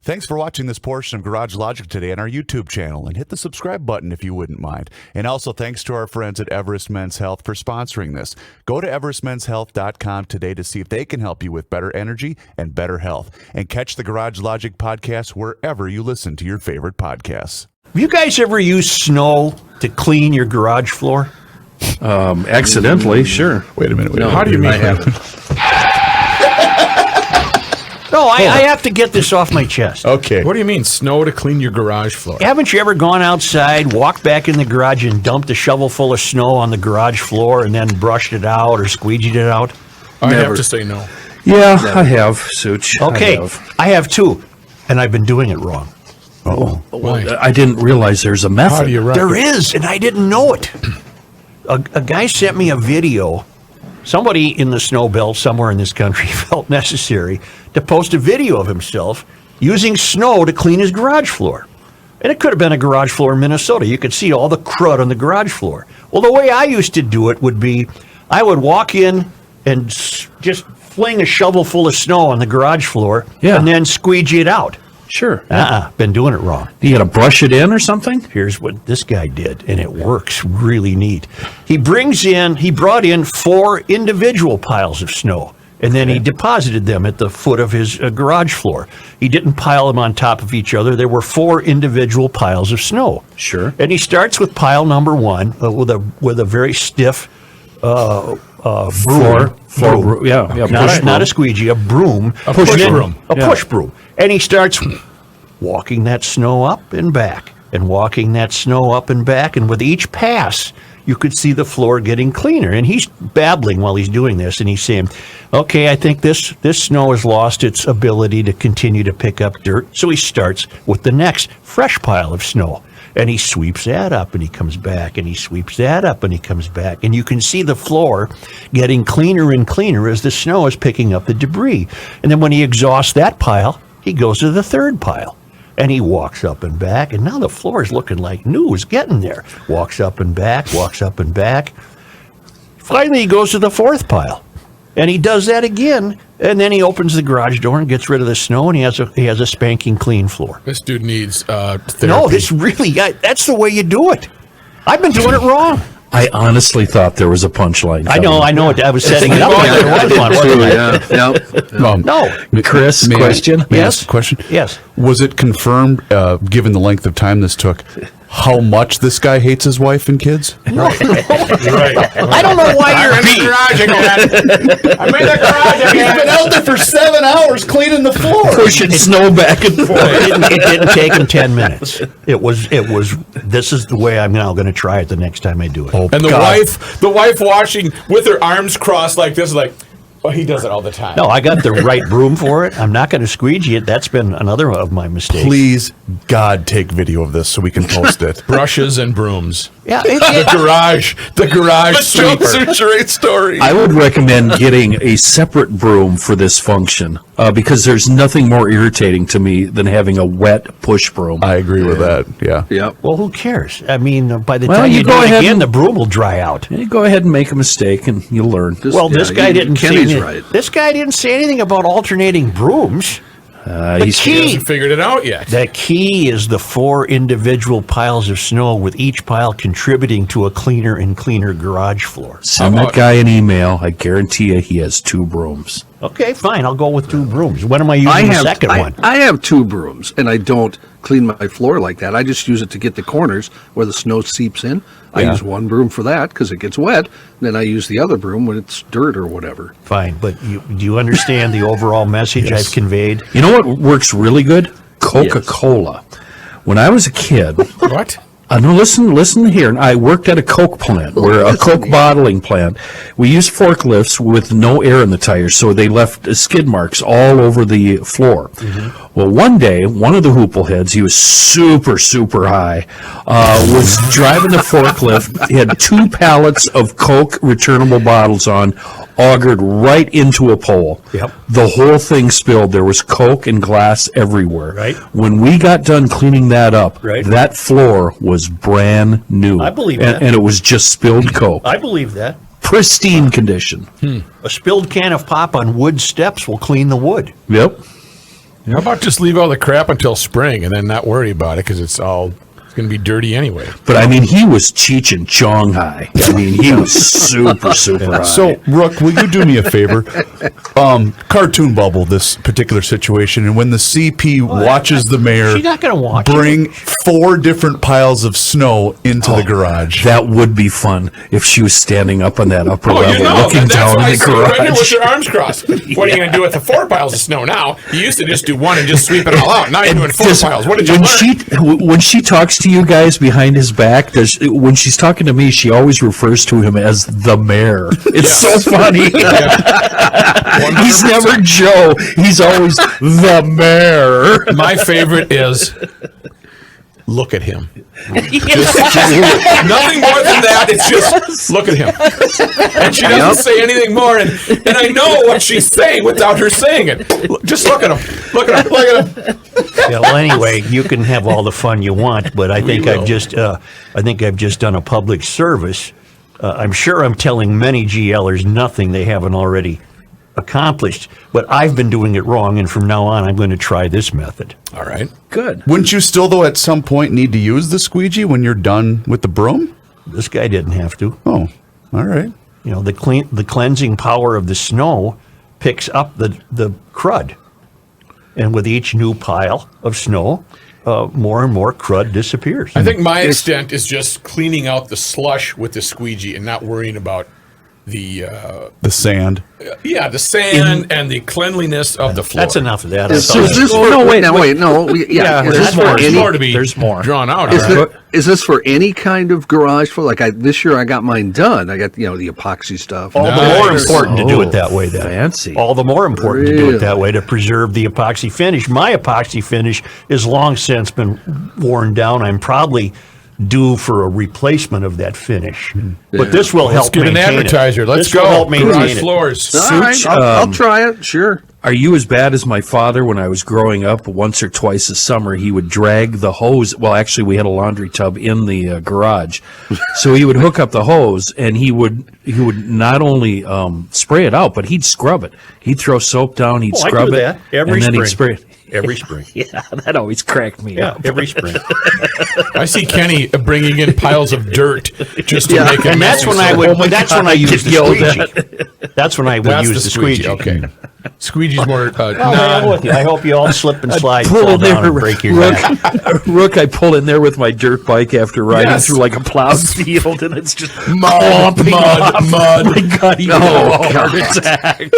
Thanks for watching this portion of Garage Logic today on our YouTube channel, and hit the subscribe button if you wouldn't mind. And also thanks to our friends at Everest Men's Health for sponsoring this. Go to everestmenshealth.com today to see if they can help you with better energy and better health. And catch the Garage Logic podcast wherever you listen to your favorite podcasts. Have you guys ever used snow to clean your garage floor? Accidentally, sure. Wait a minute. No, How do you mean? I haven't. No, I have to get this off my chest. Okay. What do you mean, snow to clean your garage floor? Haven't you ever gone outside, walked back in the garage, and dumped a shovel full of snow on the garage floor and then brushed it out or squeegeed it out? I Never. have to say no. Yeah, I have, Such. Okay, I have too, and I've been doing it wrong. Why? I didn't realize there's a method. How do you write? There is, and I didn't know it. A guy sent me a video. Somebody in the snow belt somewhere in this country felt necessary to post a video of himself using snow to clean his garage floor. And it could have been a garage floor in Minnesota. You could see all the crud on the garage floor. Well, the way I used to do it would be I would walk in and just fling a shovel full of snow on the garage floor and then squeegee it out. Sure. Been doing it wrong. You got to brush it in or something? Here's what this guy did, and it works really neat. He brought in 4 individual piles of snow, and then he deposited them at the foot of his garage floor. He didn't pile them on top of each other. There were 4 individual piles of snow. Sure. And he starts with pile number 1 with a very stiff broom. Floor, yeah. Not a squeegee, a broom. A push broom. A push broom. And he starts walking that snow up and back, and walking that snow up and back. And with each pass, you could see the floor getting cleaner. And he's babbling while he's doing this, and he's saying, okay, I think this snow has lost its ability to continue to pick up dirt. So he starts with the next fresh pile of snow. And he sweeps that up, and he comes back, and he sweeps that up, and he comes back. And you can see the floor getting cleaner and cleaner as the snow is picking up the debris. And then when he exhausts that pile, he goes to the third pile. And he walks up and back, and now the floor is looking like new. It's getting there. Walks up and back, walks up and back. Finally, he goes to the fourth pile. And he does that again, and then he opens the garage door and gets rid of the snow, and he has a spanking clean floor. This dude needs therapy. No, that's the way you do it. I've been doing it wrong. I honestly thought there was a punchline. I know it. I was setting it up. No. Chris, question? Yes. Question? Yes. Was it confirmed, given the length of time this took, how much this guy hates his wife and kids? No. I don't know why you're I'm in the garage again. I'm in the garage again. He's been out there for 7 hours cleaning the floor. Pushing snow back and forth. It didn't take him 10 minutes. It was. This is the way I'm now going to try it the next time I do it. Oh, And the God. wife washing with her arms crossed like this, like, well, he does it all the time. No, I got the right broom for it. I'm not going to squeegee it. That's been another of my mistakes. Please, God, take video of this so we can post it. Brushes and brooms. Yeah. The garage sweeper. Such a great story. I would recommend getting a separate broom for this function because there's nothing more irritating to me than having a wet push broom. I agree with that. Yeah. Yep. Well, who cares? I mean, by the Well, time you you go do it ahead again, and- the broom will dry out. You go ahead and make a mistake, and you'll learn. This guy didn't say Kenny's anything. right. This guy didn't say anything about alternating brooms. He's He Key. hasn't figured it out yet. The key is the 4 individual piles of snow, with each pile contributing to a cleaner and cleaner garage floor. Send that guy an email. I guarantee you he has 2 brooms. Okay, fine. I'll go with 2 brooms. When am I using the second one? I have 2 brooms, and I don't clean my floor like that. I just use it to get the corners where the snow seeps in. I use one broom for that because it gets wet. Then I use the other broom when it's dirt or whatever. Fine, but do you understand the overall message I've conveyed? You know what works really good? Coca-Cola. When I was a kid, What? no, listen here. I worked at a Coke plant, a Coke bottling plant. We used forklifts with no air in the tires, so they left skid marks all over the floor. Well, one day, one of the hoople heads, he was super, super high, was driving the forklift. He had 2 pallets of Coke returnable bottles on, augured right into a pole. Yep. The whole thing spilled. There was Coke and glass everywhere. Right. When we got done cleaning that up, Right. that floor was brand new. I believe and, that. And it was just spilled Coke. I believe that. Pristine condition. A spilled can of pop on wood steps will clean the wood. Yep. How about just leave all the crap until spring and then not worry about it because it's going to be dirty anyway. But I mean, he was Cheech and Chong high. I mean, he was super high. So, Rook, will you do me a favor? Cartoon bubble this particular situation, and when the CP watches the mayor She's not going to watch bring 4 different piles of snow into the garage. That would be fun if she was standing up on that upper level, looking that's down why in I the see you right here with garage. your arms crossed. What are you going to do with the 4 piles of snow now? You used to just do 1 and just sweep it all out. Now you're doing 4 piles. What did you learn? When she talks to you guys behind his back, when she's talking to me, she always refers to him as the mayor. It's so funny. He's never Joe. He's always the mayor. My favorite is look at him. Nothing more than that. It's just look at him. And she doesn't say anything more. And I know what she's saying without her saying it. Just look at him. Look at him. Look at him. Yeah, well, anyway, you can have all the fun you want, but I think I've just done a public service. I'm sure I'm telling many GLers nothing they haven't already accomplished, but I've been doing it wrong, and from now on, I'm going to try this method. All right. Good. Wouldn't you still, though, at some point need to use the squeegee when you're done with the broom? This guy didn't have to. Oh, all right. You know, the cleansing power of the snow picks up the crud, and with each new pile of snow, more and more crud disappears. I think my extent is just cleaning out the slush with the squeegee and not worrying about the sand. the sand and the cleanliness of the floor. That's enough of that. Is this for, There's more to be there's more. drawn out. Is, all right? is this for any kind of garage floor? Like this year, I got mine done. I got the epoxy stuff. All the more Nice. important to do it that way then. Fancy. All the more important to do it Really? that way to preserve the epoxy finish. My epoxy finish is long since been worn down. I'm probably due for a replacement of that finish. But this will Let's help get an maintain advertiser. it. Let's This go. will help maintain Garage it. floors. All right, I'll try it. Sure. Are you as bad as my father when I was growing up? Once or twice a summer, he would drag the hose. Well, actually, we had a laundry tub in the garage, so he would hook up the hose, and he would not only spray it out, but he'd scrub it. He'd throw soap down, he'd Oh, I scrub do it, that every and then spring. he'd spray it. Every spring. Yeah, that always cracked me Yeah, up. every spring. I see Kenny bringing in piles of dirt just to make it. And that's when I would. That's when I use the squeegee. That's when I would That's use the the squeegee. Okay. Squeegee's more. I'm with you. I hope you all slip and slide, Pull fall in down, there, and break your Rook. neck. Rook, I pull in there with my dirt bike after riding Yes. through like a plowed field, and it's just Mud, clomping mud, off. mud. My God, he Oh, had a heart attack.